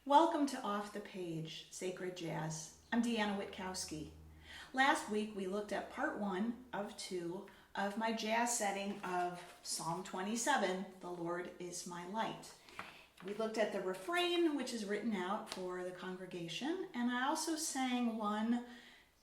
Welcome to Off the Page, Sacred Jazz. I'm Deanna Witkowski. Last week we looked at part 1 of 2 of my jazz setting of Psalm 27, The Lord is My Light. We looked at the refrain, which is written out for the congregation, and I also sang one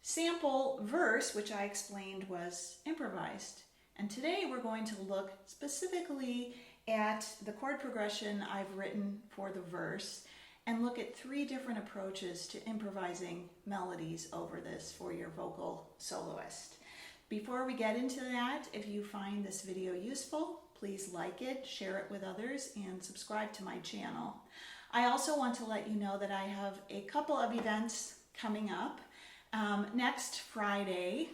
sample verse, which I explained was improvised. And today we're going to look specifically at the chord progression I've written for the verse and look at 3 different approaches to improvising melodies over this for your vocal soloist. Before we get into that, if you find this video useful, please like it, share it with others, and subscribe to my channel. I also want to let you know that I have a couple of events coming up. Next Friday,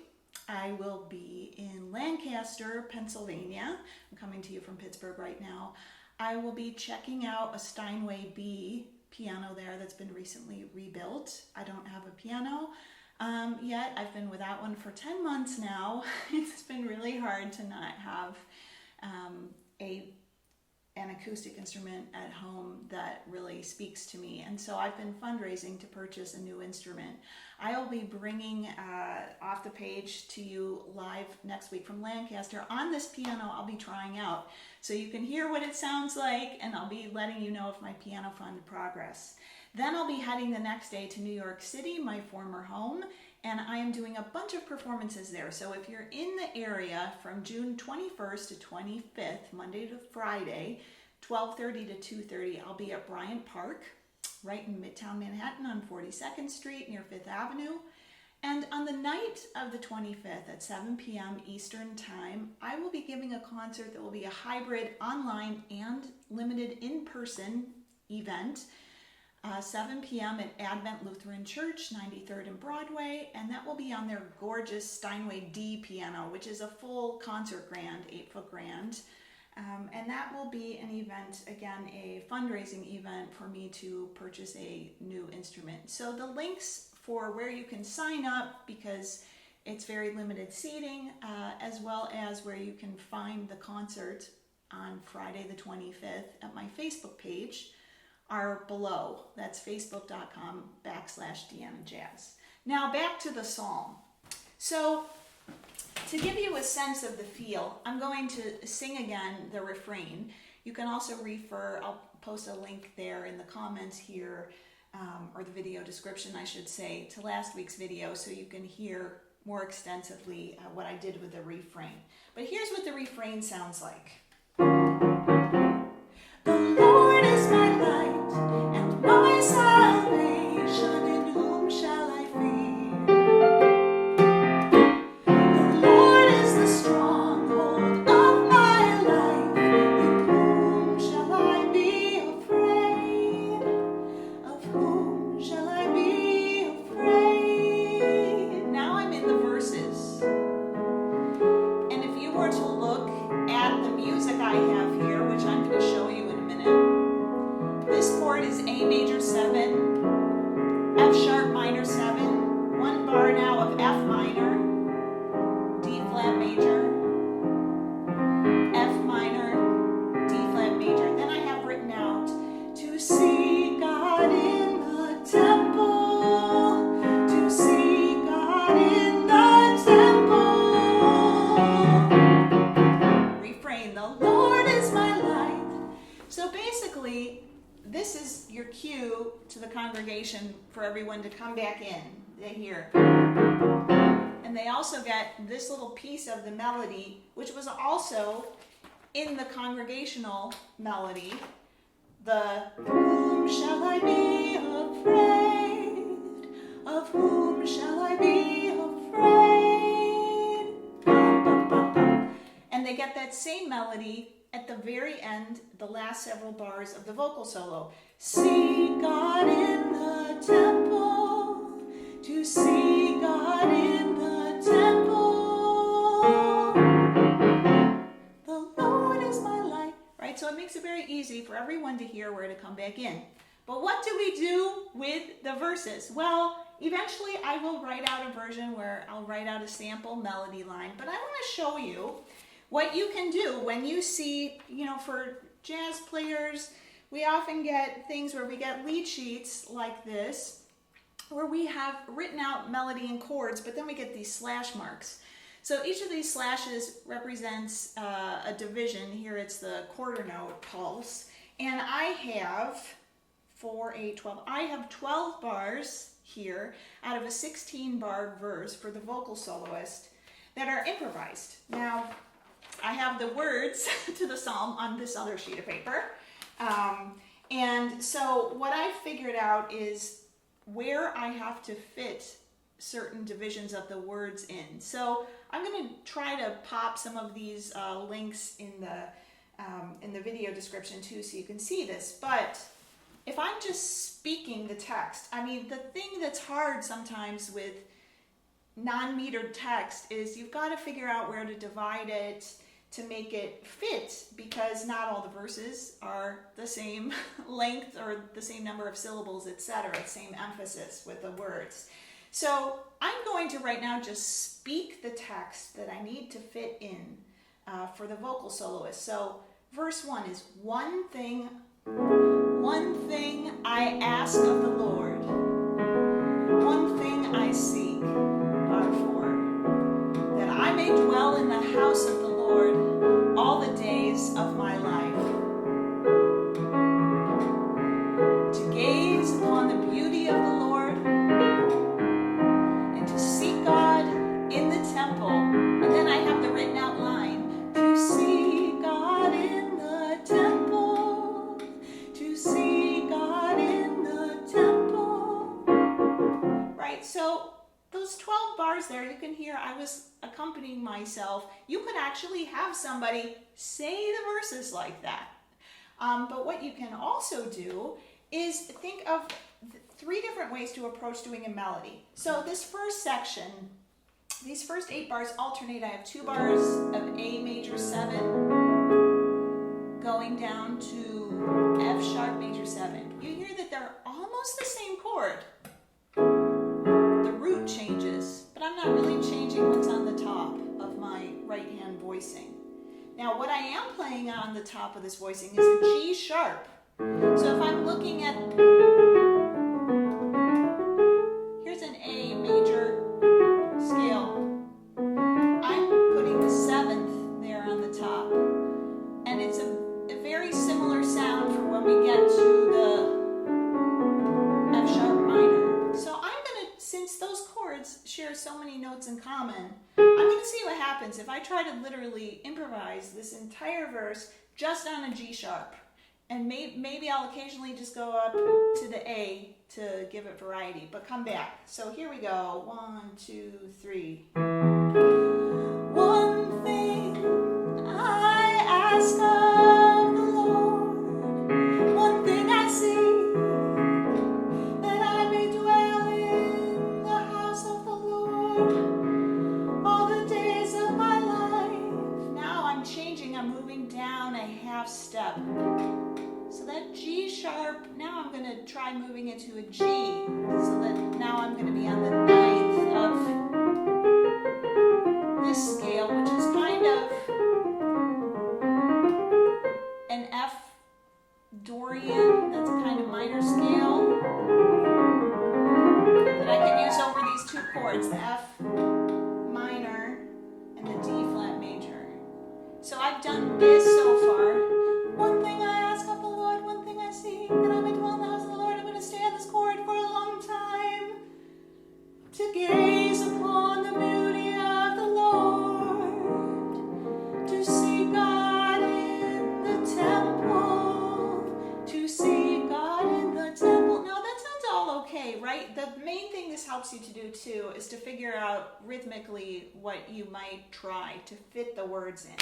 I will be in Lancaster, Pennsylvania. I'm coming to you from Pittsburgh right now. I will be checking out a Steinway B piano there that's been recently rebuilt. I don't have a piano yet. I've been without one for 10 months now. It's been really hard to not have an acoustic instrument at home that really speaks to me. And so I've been fundraising to purchase a new instrument. I will be bringing Off the Page to you live next week from Lancaster on this piano I'll be trying out. So you can hear what it sounds like, and I'll be letting you know if my piano fund progress. Then I'll be heading the next day to New York City, my former home, and I am doing a bunch of performances there. So if you're in the area from June 21st to 25th, Monday to Friday, 12:30 to 2:30, I'll be at Bryant Park, right in Midtown Manhattan on 42nd Street near 5th Avenue. And on the night of the 25th at 7 p.m. Eastern Time, I will be giving a concert that will be a hybrid online and limited in-person event. 7 p.m. at Advent Lutheran Church, 93rd and Broadway, and that will be on their gorgeous Steinway D piano, which is a full concert grand, 8-foot grand. And that will be an event, again, a fundraising event for me to purchase a new instrument. So the links for where you can sign up, because it's very limited seating, as well as where you can find the concert on Friday the 25th at my Facebook page, are below. That's facebook.com/Deanna Jazz. Now back to the psalm. So to give you a sense of the feel, I'm going to sing again the refrain. You can also refer, I'll post a link there in the comments here, or the video description, I should say, to last week's video so you can hear more extensively what I did with the refrain. But here's what the refrain sounds like. The Lord is my light and my salvation, in whom shall I fear? The Lord is the stronghold of my life, in whom shall I be afraid? Of whom shall I be afraid? Now I'm in the verses. And if you were to look at the music I have here, which I'm going to show you in a minute, this chord is A major 7, F sharp minor 7, 1 bar now of F minor, D flat major, F minor, D flat major. Then I have written out, to see God in the temple, to see God in the temple. Refrain, the Lord is my light. So basically, this is your cue to the congregation for everyone to come back in. They hear. And they also get this little piece of the melody, which was also in the congregational melody. The whom shall I be afraid? Of whom shall I be afraid? And they get that same melody at the very end, the last several bars of the vocal solo. See God in the temple, to see God in the temple. The Lord is my light. Right? So it makes it very easy for everyone to hear where to come back in. But what do we do with the verses? Well, eventually I will write out a version where I'll write out a sample melody line, but I want to show you what you can do when you see, for jazz players, we often get things where we get lead sheets like this, where we have written out melody and chords, but then we get these slash marks. So each of these slashes represents a division. Here it's the quarter note pulse. And I have 4, 8, 12. I have 12 bars here out of a 16 bar verse for the vocal soloist that are improvised. Now, I have the words to the psalm on this other sheet of paper. And so what I figured out is where I have to fit certain divisions of the words in. So I'm going to try to pop some of these links in the video description too, so you can see this. But if I'm just speaking the text, I mean, the thing that's hard sometimes with non-metered text is you've got to figure out where to divide it to make it fit, because not all the verses are the same length or the same number of syllables, etc., same emphasis with the words. So I'm going to right now just speak the text that I need to fit in for the vocal soloist. So verse 1 is one thing I ask of the Lord, one thing I seek, bar 4, that I may dwell in the house of the Lord all the days of my life, to gaze upon the beauty of the Lord and to seek God in the temple. And then I have the written out line, to see God in the temple, to see God in the temple. Right, so those 12 bars there, you can hear I was accompanying myself. You could actually have somebody say the verses like that. But what you can also do is think of 3 different ways to approach doing a melody. So this first section, these first 8 bars alternate. I have 2 bars of A major 7 going down to F sharp major 7. You hear that they're almost the same chord. The root changes, but I'm not really changing what's on the top of my right hand voicing. Now what I am playing on the top of this voicing is a G sharp. So if I'm looking at, here's an A major scale. I'm putting the 7th there on the top. And it's a very similar sound for when we get to the F sharp minor. So I'm going to, since those chords share so many notes in common, I'm going to see what happens if I try to literally improvise this entire verse just on a G sharp. And maybe I'll occasionally just go up to the A to give it variety, but come back. So here we go. 1, 2, 3. One thing I ask of the Lord, one thing I seek, that I may dwell in the house of the Lord all the days of my life. Now I'm changing, I'm moving down a half step. So that G sharp, now I'm going to try moving it to a G. So that now I'm going to be on the 9th of this scale, which is kind of an F Dorian. That's a kind of minor scale that I can use over these 2 chords, the F minor and the D flat major. So I've done this so far. One thing I ask of the Lord, one thing I seek, that I may dwell in the house of the Lord. I'm going to stay on this chord for a long time, to gaze upon the beauty of the Lord, to see God in the temple, to see God in the temple. Now that sounds all okay, right? The main thing this helps you to do too is to figure out rhythmically what you might try to fit the words in.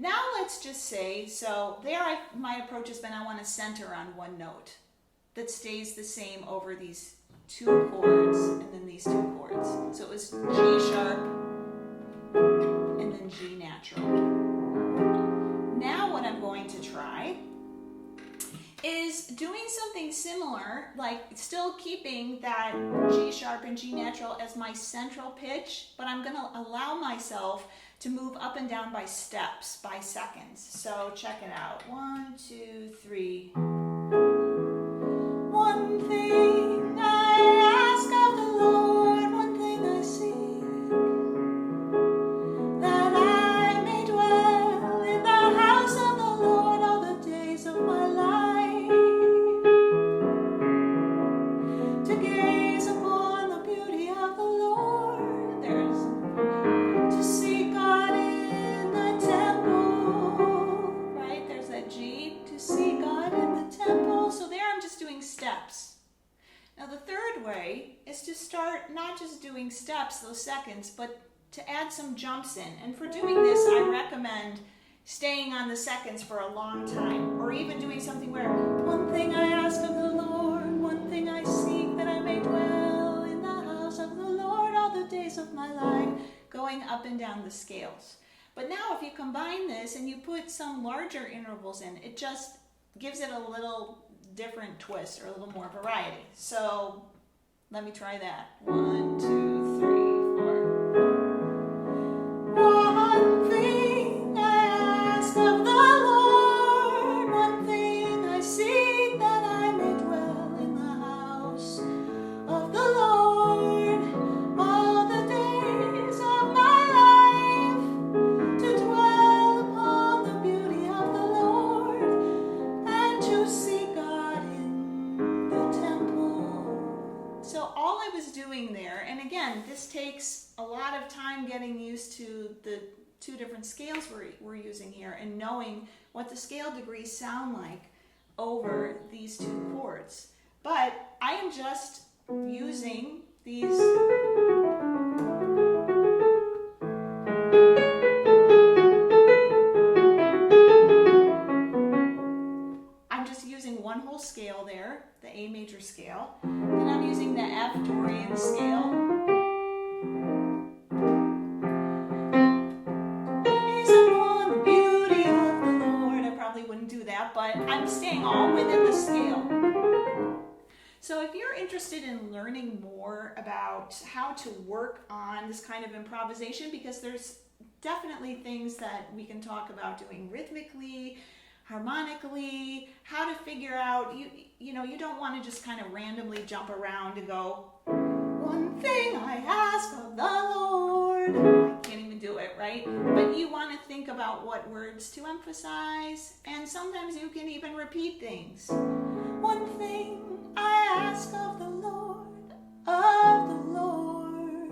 Now let's just say, so there my approach has been I want to center on one note that stays the same over these 2 chords and then these 2 chords. So it was G sharp and then G natural. Now what I'm going to try is doing something similar, like still keeping that G sharp and G natural as my central pitch, but I'm going to allow myself to move up and down by steps, by seconds. So check it out. 1, 2, 3. One thing I ask of the Lord, one thing I seek, that I may dwell in the house of the Lord all the days of my life, to gaze upon the beauty of the Lord. To see God in the temple, right? There's that G, to see God in the temple. So there I'm just doing steps. Now the third way is to start not just doing steps, those seconds, but to add some jumps in. And for doing this, I recommend staying on the seconds for a long time, or even doing something where one thing I ask of the Lord, one thing I seek, that I may dwell in the house of the Lord all the days of my life, going up and down the scales. But now if you combine this and you put some larger intervals in, it just gives it a little different twist, or a little more variety. So let me try that. 1, 2, 3, 4. One thing I ask of the Lord, one thing I seek, that I may dwell in the house of the Lord all the days of my life, to dwell upon the beauty of the Lord, and to see God in the temple. So all I was doing there, and again, this takes a lot of time getting used to the two different scales we're using here, and knowing what the scale degrees sound like over these two chords. But I am just using these one whole scale there, the A major scale. Then I'm using the F Dorian scale. Gaze upon the beauty of the Lord. I probably wouldn't do that, but I'm staying all within the scale. So if you're interested in learning more about how to work on this kind of improvisation, because there's definitely things that we can talk about doing rhythmically, harmonically, how to figure out, you know, you don't want to just kind of randomly jump around to go, one thing I ask of the Lord. I can't even do it, right? But you want to think about what words to emphasize, and sometimes you can even repeat things. One thing I ask of the Lord, of the Lord.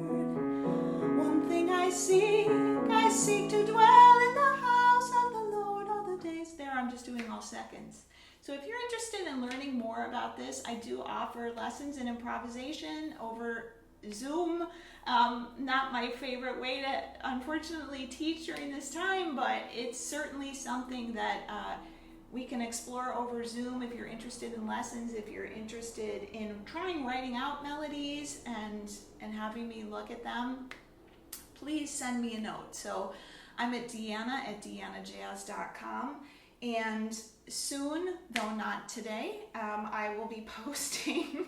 One thing I seek to dwell in the house of the Lord all the days. There I'm just doing all seconds. So if you're interested in learning more about this, I do offer lessons in improvisation over Zoom. Not my favorite way to, unfortunately, teach during this time, but it's certainly something that we can explore over Zoom if you're interested in lessons, if you're interested in trying writing out melodies and having me look at them. Please send me a note. So I'm at deannajazz.com, and soon, though not today, I will be posting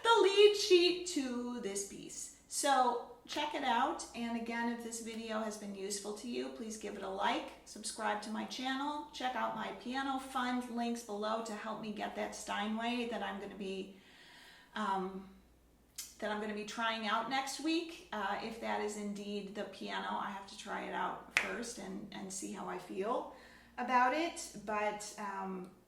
the lead sheet to this piece. So check it out, and again, if this video has been useful to you, please give it a like, subscribe to my channel, check out my piano fund links below to help me get that Steinway that I'm going to be trying out next week. If that is indeed the piano, I have to try it out first and see how I feel about it. But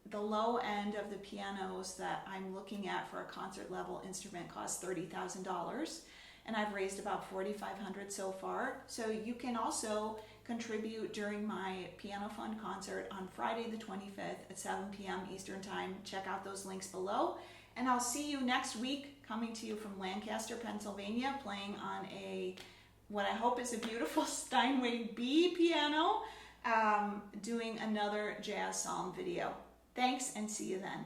the low end of the pianos that I'm looking at for a concert level instrument costs $30,000, and I've raised about $4,500 so far. So you can also contribute during my Piano Fund concert on Friday the 25th at 7 p.m. Eastern Time. Check out those links below, and I'll see you next week, coming to you from Lancaster, Pennsylvania, playing on what I hope is a beautiful Steinway B piano, doing another jazz psalm video. Thanks, and see you then.